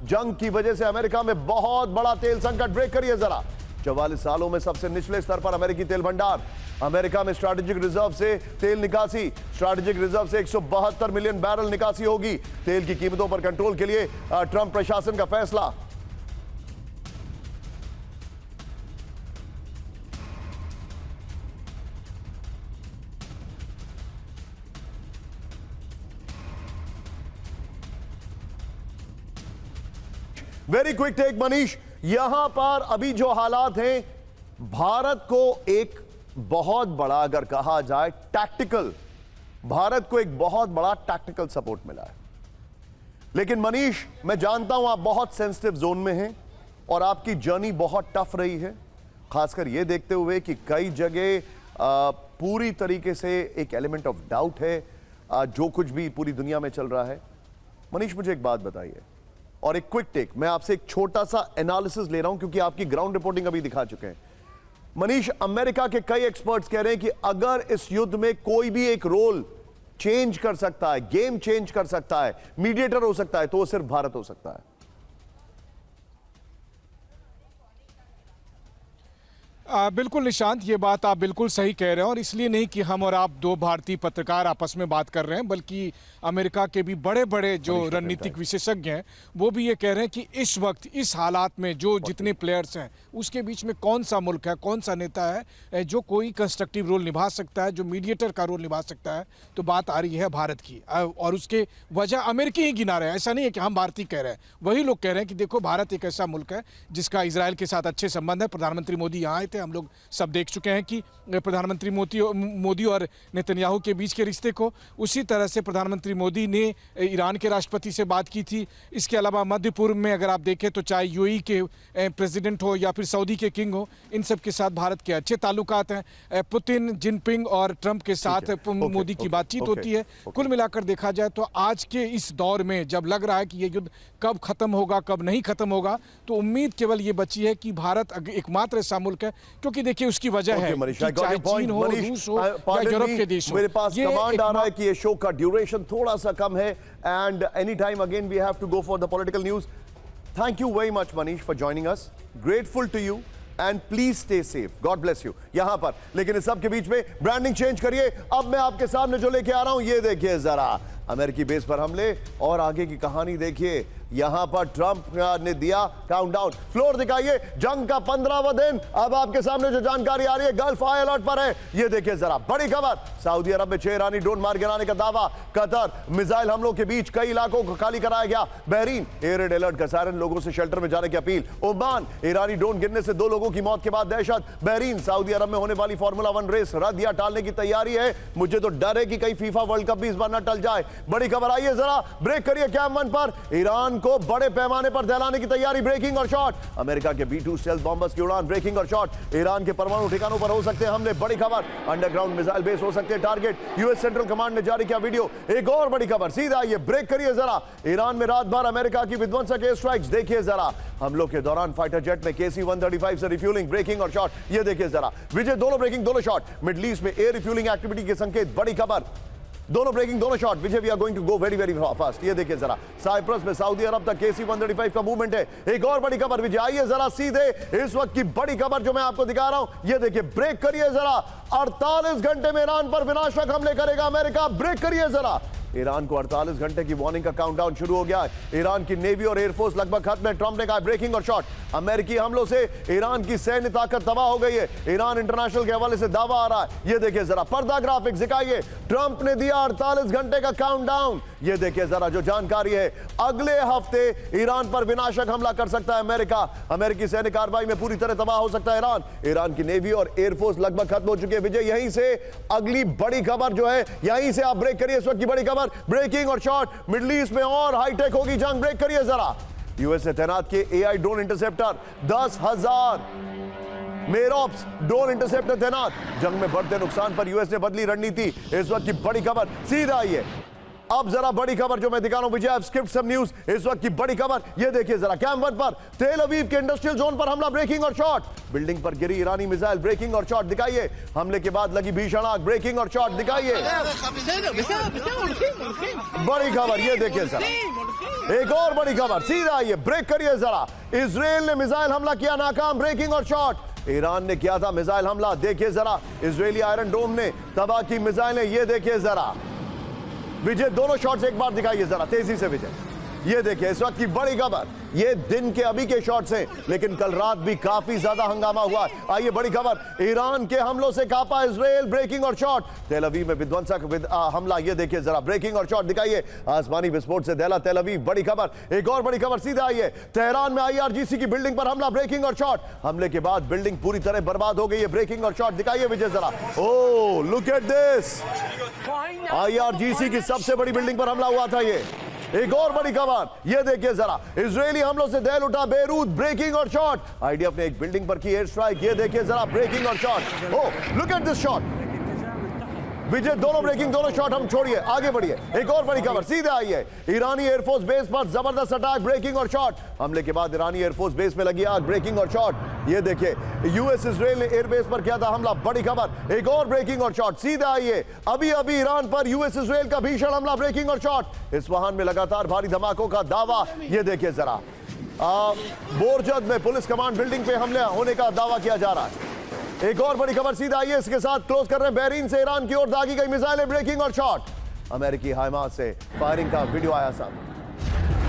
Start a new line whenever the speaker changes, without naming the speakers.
जंग की वजह से अमेरिका में बहुत बड़ा तेल संकट। ब्रेक करिए जरा। 44 सालों में सबसे निचले स्तर पर अमेरिकी तेल भंडार। अमेरिका में स्ट्रैटेजिक रिजर्व से तेल निकासी। स्ट्रैटेजिक रिजर्व से 172 मिलियन बैरल निकासी होगी। तेल की कीमतों पर कंट्रोल के लिए ट्रंप प्रशासन का फैसला। वेरी क्विक टेक मनीष, यहां पर अभी जो हालात हैं, भारत को एक बहुत बड़ा, अगर कहा जाए टैक्टिकल, भारत को एक बहुत बड़ा टैक्टिकल सपोर्ट मिला है। लेकिन मनीष, मैं जानता हूं आप बहुत सेंसिटिव जोन में हैं और आपकी जर्नी बहुत टफ रही है, खासकर यह देखते हुए कि कई जगह पूरी तरीके से एक एलिमेंट ऑफ डाउट है जो कुछ भी पूरी दुनिया में चल रहा है। मनीष, मुझे एक बात बताइए और एक क्विक टेक, मैं आपसे एक छोटा सा एनालिसिस ले रहा हूं क्योंकि आपकी ग्राउंड रिपोर्टिंग अभी दिखा चुके हैं। मनीष, अमेरिका के कई एक्सपर्ट्स कह रहे हैं कि अगर इस युद्ध में कोई भी एक रोल चेंज कर सकता है, गेम चेंज कर सकता है, मीडिएटर हो सकता है, तो वो सिर्फ भारत हो सकता है।
बिल्कुल निशांत, ये बात आप बिल्कुल सही कह रहे हैं और इसलिए नहीं कि हम और आप दो भारतीय पत्रकार आपस में बात कर रहे हैं, बल्कि अमेरिका के भी बड़े बड़े जो रणनीतिक विशेषज्ञ हैं वो भी ये कह रहे हैं कि इस वक्त इस हालात में जो जितने प्लेयर्स हैं उसके बीच में कौन सा मुल्क है, कौन सा नेता है जो कोई कंस्ट्रक्टिव रोल निभा सकता है, जो मीडिएटर का रोल निभा सकता है। तो बात आ रही है भारत की और उसके वजह अमेरिकी ही गिना रहे हैं। ऐसा नहीं है कि हम भारतीय कह रहे हैं, वही लोग कह रहे हैं कि देखो भारत एक ऐसा मुल्क है जिसका इजराइल के साथ अच्छे संबंध है। प्रधानमंत्री मोदी यहाँ आए थे, हम लोग सब देख चुके हैं कि प्रधानमंत्री मोदी और नेतन्याहू के बीच के रिश्ते को। उसी तरह से प्रधानमंत्री मोदी ने ईरान के राष्ट्रपति से बात की थी। इसके अलावा मध्य पूर्व में अगर आप देखें तो चाहे यूएई के प्रेसिडेंट हो या फिर सऊदी के किंग हो, इन सब के साथ भारत के अच्छे ताल्लुकात हैं। पुतिन, जिनपिंग और ट्रंप के साथ मोदी की बातचीत होती है। कुल मिलाकर देखा जाए तो आज के इस दौर में जब लग रहा है कि ये युद्ध कब खत्म होगा, कब नहीं खत्म होगा, तो उम्मीद केवल ये बची है कि भारत एकमात्र ऐसा मुल्क है, क्योंकि देखिए उसकी वजह है कि चाहे चीन हो, रूस हो या यूरोप के देश हो।
मेरे पास कमांड आ रहा है कि ये शो का ड्यूरेशन थोड़ा सा कम है and any time again we have to go for the political news. Thank you very much Manish for joining us, grateful to you and please stay safe, God bless you. यहां पर लेकिन इस सब के बीच में ब्रांडिंग चेंज करिए। अब मैं आपके सामने जो लेके आ रहा हूं ये देखिए जरा, अमेरिकी बेस पर हमले और आगे की कहानी देखिए। यहां पर ट्रंप ने दिया काउंटडाउन, फ्लोर दिखाइए, जंग का 15वां दिन। अब आपके सामने जो जानकारी आ रही है गल्फ हाई अलर्ट पर है, ये देखिए जरा, बड़ी खबर। सऊदी अरब में 6 ईरानी ड्रोन मार गिराने का दावा। कतर, मिसाइल हमलों के बीच कई इलाकों को खाली कराया गया। बहरीन, एयर रेड अलर्ट का सायरन, लोगों से शेल्टर में जाने की अपील। ओमान, ईरानी ड्रोन गिरने से 2 लोगों की मौत के बाद दहशत। बहरीन, सऊदी अरब में होने वाली फार्मूला 1 रेस रद्द या टालने की तैयारी है। मुझे तो डर है कि कहीं फीफा वर्ल्ड कप भी इस बार न टल जाए। बड़ी खबर आई है जरा, ब्रेक करिए कैम 1 पर। ईरान को बड़े पैमाने पर दहलाने की तैयारी, ब्रेकिंग और शॉट। अमेरिका के B-2 स्टेल्थ बॉम्बर्स की उड़ान, ब्रेकिंग और शॉट। ईरान के परमाणु ठिकानों पर हो सकते हैं हमले, बड़ी खबर। अंडरग्राउंड मिसाइल बेस हो सकते हैं टारगेट, यूएस सेंट्रल कमांड ने जारी किया वीडियो। एक और बड़ी खबर, सीधा ये ब्रेक करिए जरा। ईरान में रात भर अमेरिका की विध्वंसक एयर स्ट्राइक्स, देखिए जरा। हमलों के दौरान फाइटर जेट में KC-135 से रिफ्यूलिंग, ब्रेकिंग और शॉट, ये देखिए जरा। विजय, दोनों ब्रेकिंग दोनों शॉट। मिडिल ईस्ट में एयर रिफ्यूलिंग एक्टिविटी के संकेत, बड़ी खबर। दोनों ब्रेकिंग दोनों shot. Vijay, we are going to go very very fast, ये देखिए जरा। साइप्रस में सऊदी अरब तक KC-135 का मूवमेंट है। एक और बड़ी खबर विजय, आइए जरा सीधे इस वक्त की बड़ी खबर जो मैं आपको दिखा रहा हूं, ये देखिए, ब्रेक करिए जरा। 48 घंटे में ईरान पर विनाशक हमले करेगा अमेरिका, ब्रेक करिए जरा। ईरान को 48 घंटे की वार्निंग का काउंटडाउन शुरू हो गया है। ईरान की नेवी और एयरफोर्स लगभग खत्म है। ट्रंप ने कहा ब्रेकिंग और शॉट। अमेरिकी हमलों से ईरान की सैन्य ताकत तबाह हो गई है। ईरान इंटरनेशनल के हवाले से दावा आ रहा है, ये देखिए जरा, पर्दा ग्राफिक्स दिखाइए। ट्रंप ने दिया 48 घंटे का काउंटडाउन, ये देखिए जरा जो जानकारी है। अगले हफ्ते ईरान पर विनाशक हमला कर सकता है अमेरिका। अमेरिकी सैन्य कार्रवाई में पूरी तरह तबाह हो सकता है ईरान। ईरान की नेवी और एयरफोर्स लगभग खत्म हो चुकी है। विजय, यहीं से अगली बड़ी खबर जो है, यहीं से आप ब्रेक करिए इस वक्त की बड़ी खबर, ब्रेकिंग और शॉट। मिडिल ईस्ट में और हाईटेक होगी जंग, ब्रेक करिए जरा। यूएस ने तैनात किए AI drone interceptor, 10,000 Merops drone interceptor तैनात। जंग में बढ़ते नुकसान पर यूएस ने बदली रणनीति, इस वक्त की बड़ी खबर, सीधा आइए। अब जरा बड़ी खबर जो मैं दिखा रहा हूं, विजय स्किप सम न्यूज, इस वक्त की बड़ी खबर ये देखिए जरा। कैंप 1 पर तेल अवीव के इंडस्ट्रियल जोन पर हमला, ब्रेकिंग और शॉट। बिल्डिंग पर गिरी ईरानी मिसाइल, ब्रेकिंग और शॉट दिखाइए। हमले के बाद लगी भीषण आग, ब्रेकिंग और शॉट दिखाइए। बड़ी खबर ये देखिए जरा, एक और बड़ी खबर, सीधा आइए, ब्रेक करिए जरा। इजराइल ने मिसाइल हमला किया नाकाम, ब्रेकिंग और शॉट। ईरान ने किया था मिसाइल हमला, देखिए जरा। इजरायली आयरन डोम ने तबाह की मिसाइलें, ये देखिए जरा। विजय दोनों शॉट्स एक बार दिखाइए जरा तेजी से विजय। ये देखिए इस वक्त की बड़ी खबर, ये दिन के अभी के शॉट्स हैं, लेकिन कल रात भी काफी ज्यादा हंगामा हुआ। आइए बड़ी खबर, ईरान के हमलों से कांपा इजराइल, ब्रेकिंग और शॉट। तेल अवीव में विध्वंसक हमला, ये देखिए जरा, ब्रेकिंग और शॉट दिखाइए। आसमानी विस्फोट से दहला तेल अवीव, बड़ी खबर। एक और बड़ी खबर सीधा आइए, तेहरान में IRGC की बिल्डिंग पर हमला, ब्रेकिंग और शॉट। हमले के बाद बिल्डिंग पूरी तरह बर्बाद हो गई है, ब्रेकिंग और शॉट दिखाइए विजय जरा। Oh look at this, IRGC की सबसे बड़ी बिल्डिंग पर हमला हुआ था ये। एक और बड़ी खबर, ये देखिए जरा, इजरायली हमलों से दहल उठा बेरूत, ब्रेकिंग और शॉट। IDF ने एक बिल्डिंग पर की एयर स्ट्राइक, ये देखिए जरा, ब्रेकिंग और shot. Oh look at this shot Vijay, दोनों ब्रेकिंग, दोनों शॉट हम छोड़िए, आगे बढ़िए। एक और बड़ी खबर सीधे आई है, ईरानी एयरफोर्स बेस पर जबरदस्त अटैक, ब्रेकिंग और शॉट। हमले के बाद ईरानी एयरफोर्स बेस में लगी आग, ब्रेकिंग और शॉट। ये देखिए US इजराइल ने एयरबेस पर किया था हमला, बड़ी खबर। एक और ब्रेकिंग और शॉट सीधे आइए, अभी अभी ईरान पर US इजराइल का भीषण हमला, ब्रेकिंग और शॉट। इस्फहान में लगातार भारी धमाकों का दावा, ये देखिए जरा। बोरजद में पुलिस कमांड बिल्डिंग पे हमले होने का दावा किया जा रहा है। एक और बड़ी खबर सीधा आइए, इसके साथ क्लोज कर रहे हैं, बहरीन से ईरान की ओर दागी गई मिसाइलें, ब्रेकिंग और शॉट। अमेरिकी हाइमार्स से फायरिंग का वीडियो आया सामने।